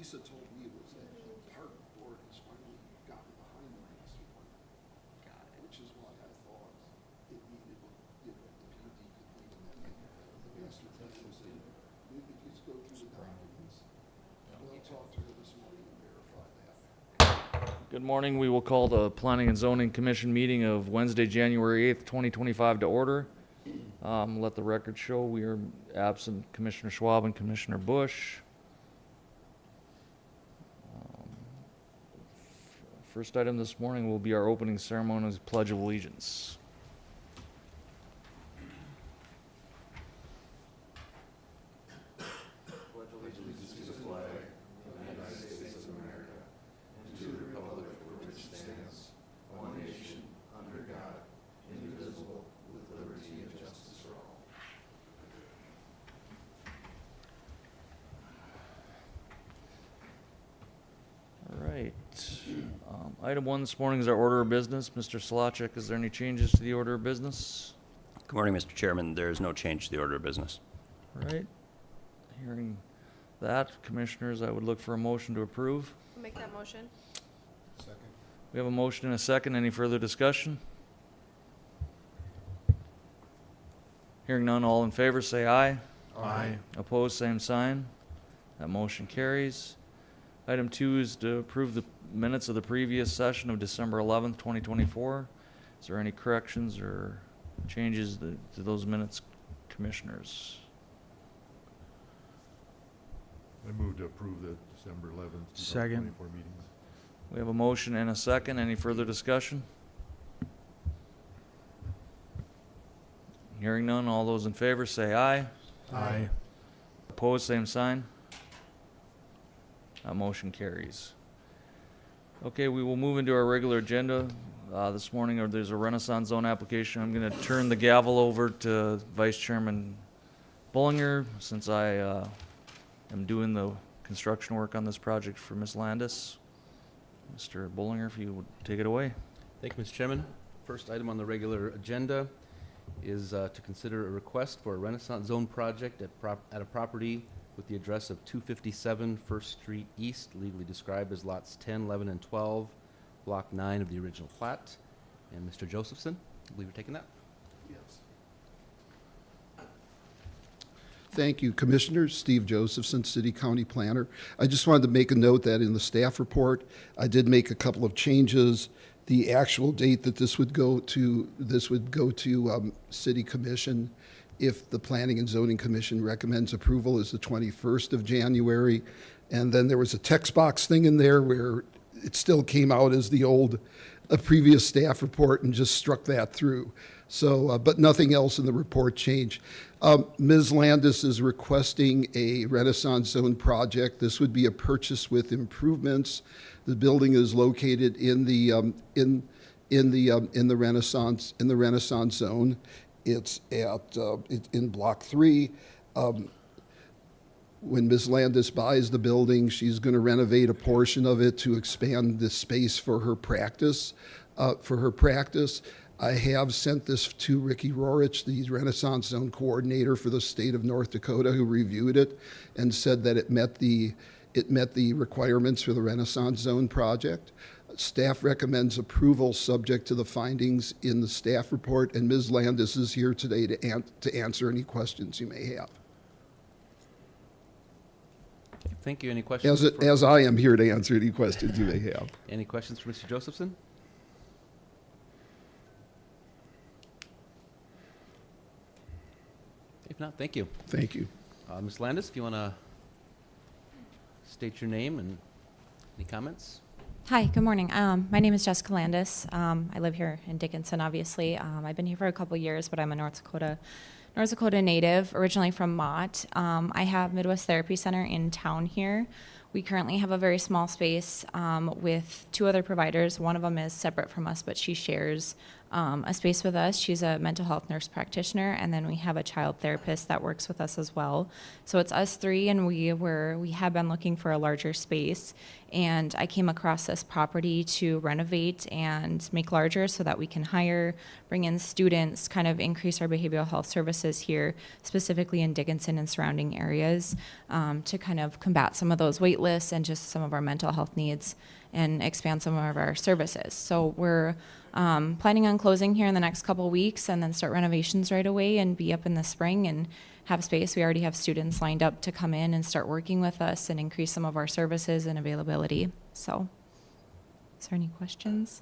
Lisa told me was that the park board has finally gotten behind the master plan. Got it. Which is why I thought it needed, you know, the PD could leave the master plan was in. We could just go through the documents. But I'll talk to her this morning and verify that. Good morning. We will call the Planning and Zoning Commission meeting of Wednesday, January 8th, 2025 to order. Let the record show we are absent Commissioner Schwab and Commissioner Bush. First item this morning will be our opening ceremony's Pledge of Allegiance. All right. Item one this morning is our order of business. Mr. Solacek, is there any changes to the order of business? Good morning, Mr. Chairman. There is no change to the order of business. All right. Hearing that, Commissioners, I would look for a motion to approve. I'll make that motion. Second. We have a motion and a second. Any further discussion? Hearing none, all in favor say aye. Aye. Opposed, same sign. That motion carries. Item two is to approve the minutes of the previous session of December 11th, 2024. Is there any corrections or changes to those minutes, Commissioners? I move to approve the December 11th, Second. 2024 meetings. We have a motion and a second. Any further discussion? Hearing none, all those in favor say aye. Aye. Opposed, same sign. That motion carries. Okay, we will move into our regular agenda. This morning, there's a Renaissance Zone application. I'm going to turn the gavel over to Vice Chairman Bullinger, since I am doing the construction work on this project for Ms. Landis. Mr. Bullinger, if you would take it away. Thank you, Mr. Chairman. First item on the regular agenda is to consider a request for a Renaissance Zone project at a property with the address of 257 First Street East, legally described as lots 10, 11, and 12, block 9 of the original plat. And Mr. Josephson, I believe you're taking that. Yes. Thank you, Commissioners. Steve Josephson, City County Planner. I just wanted to make a note that in the staff report, I did make a couple of changes. The actual date that this would go to City Commission, if the Planning and Zoning Commission recommends approval, is the 21st of January. And then there was a text box thing in there where it still came out as a previous staff report and just struck that through. So, but nothing else in the report changed. Ms. Landis is requesting a Renaissance Zone project. This would be a purchase with improvements. The building is located in the Renaissance Zone. It's in Block 3. When Ms. Landis buys the building, she's going to renovate a portion of it to expand the space for her practice. I have sent this to Ricky Rorich, the Renaissance Zone coordinator for the state of North Dakota, who reviewed it and said that it met the requirements for the Renaissance Zone project. Staff recommends approval subject to the findings in the staff report, and Ms. Landis is here today to answer any questions you may have. Thank you. Any questions? As I am here to answer any questions you may have. Any questions for Mr. Josephson? If not, thank you. Thank you. Ms. Landis, if you want to state your name and any comments? Hi, good morning. My name is Jessica Landis. I live here in Dickinson, obviously. I've been here for a couple years, but I'm a North Dakota native, originally from Mott. I have Midwest Therapy Center in town here. We currently have a very small space with two other providers. One of them is separate from us, but she shares a space with us. She's a mental health nurse practitioner, and then we have a child therapist that works with us as well. So it's us three, and we have been looking for a larger space. And I came across this property to renovate and make larger so that we can hire, bring in students, kind of increase our behavioral health services here, specifically in Dickinson and surrounding areas, to kind of combat some of those wait lists and just some of our mental health needs and expand some of our services. So we're planning on closing here in the next couple weeks and then start renovations right away and be up in the spring and have space. We already have students lined up to come in and start working with us and increase some of our services and availability. So, is there any questions?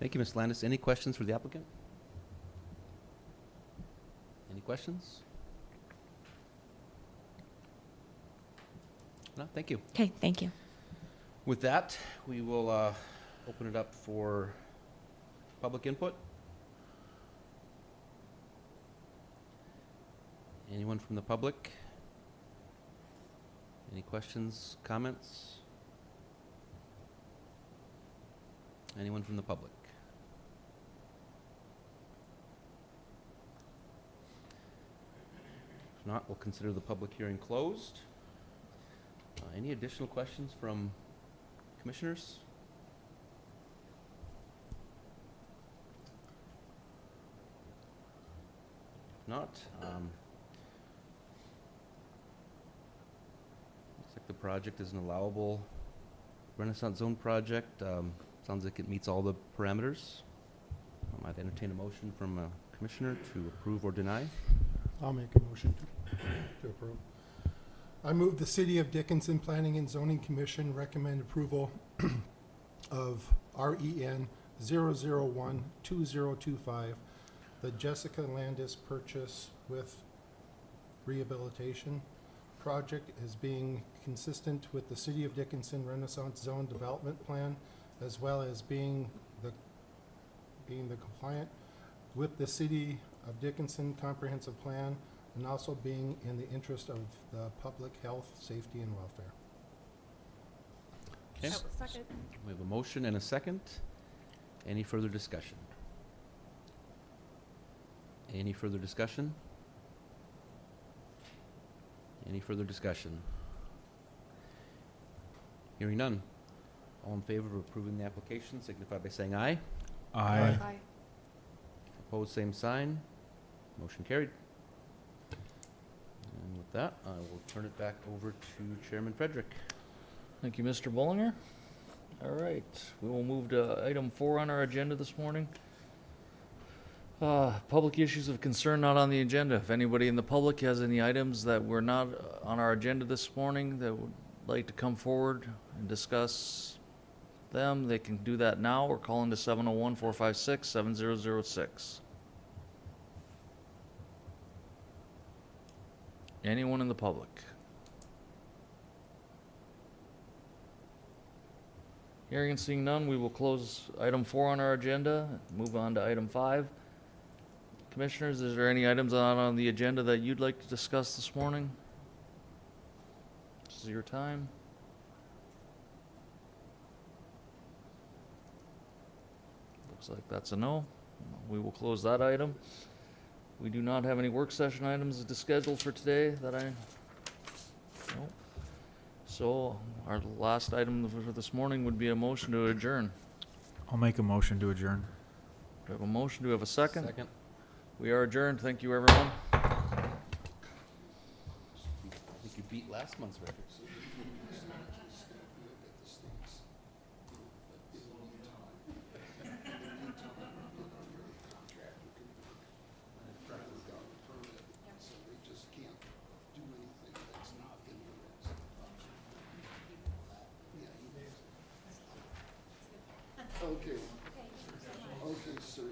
Thank you, Ms. Landis. Any questions for the applicant? Any questions? No, thank you. Okay, thank you. With that, we will open it up for public input. Anyone from the public? Any questions, comments? Anyone from the public? If not, we'll consider the public hearing closed. Any additional questions from commissioners? If not, looks like the project is an allowable Renaissance Zone project. Sounds like it meets all the parameters. I'd entertain a motion from a commissioner to approve or deny. I'll make a motion to approve. I move the City of Dickinson Planning and Zoning Commission recommend approval of REN 0012025, the Jessica Landis purchase with rehabilitation project as being consistent with the City of Dickinson Renaissance Zone Development Plan, as well as being the compliant with the City of Dickinson Comprehensive Plan, and also being in the interest of the public health, safety, and welfare. Okay. We have a motion and a second. Any further discussion? Any further discussion? Any further discussion? Hearing none. All in favor of approving the application signify by saying aye. Aye. Opposed, same sign. Motion carried. And with that, I will turn it back over to Chairman Frederick. Thank you, Mr. Bollinger. All right, we will move to item 4 on our agenda this morning. Public issues of concern not on the agenda. If anybody in the public has any items that were not on our agenda this morning that would like to come forward and discuss them, they can do that now or call into 701-456-7006. Anyone in the public? Hearing and seeing none, we will close item 4 on our agenda, move on to item 5. Commissioners, is there any items on the agenda that you'd like to discuss this morning? This is your time. Looks like that's a no. We will close that item. We do not have any work session items scheduled for today that I... Nope. So our last item for this morning would be a motion to adjourn. I'll make a motion to adjourn. Do we have a motion? Do we have a second? Second. We are adjourned. Thank you, everyone. I think you beat last month's record. Okay. Okay, sir.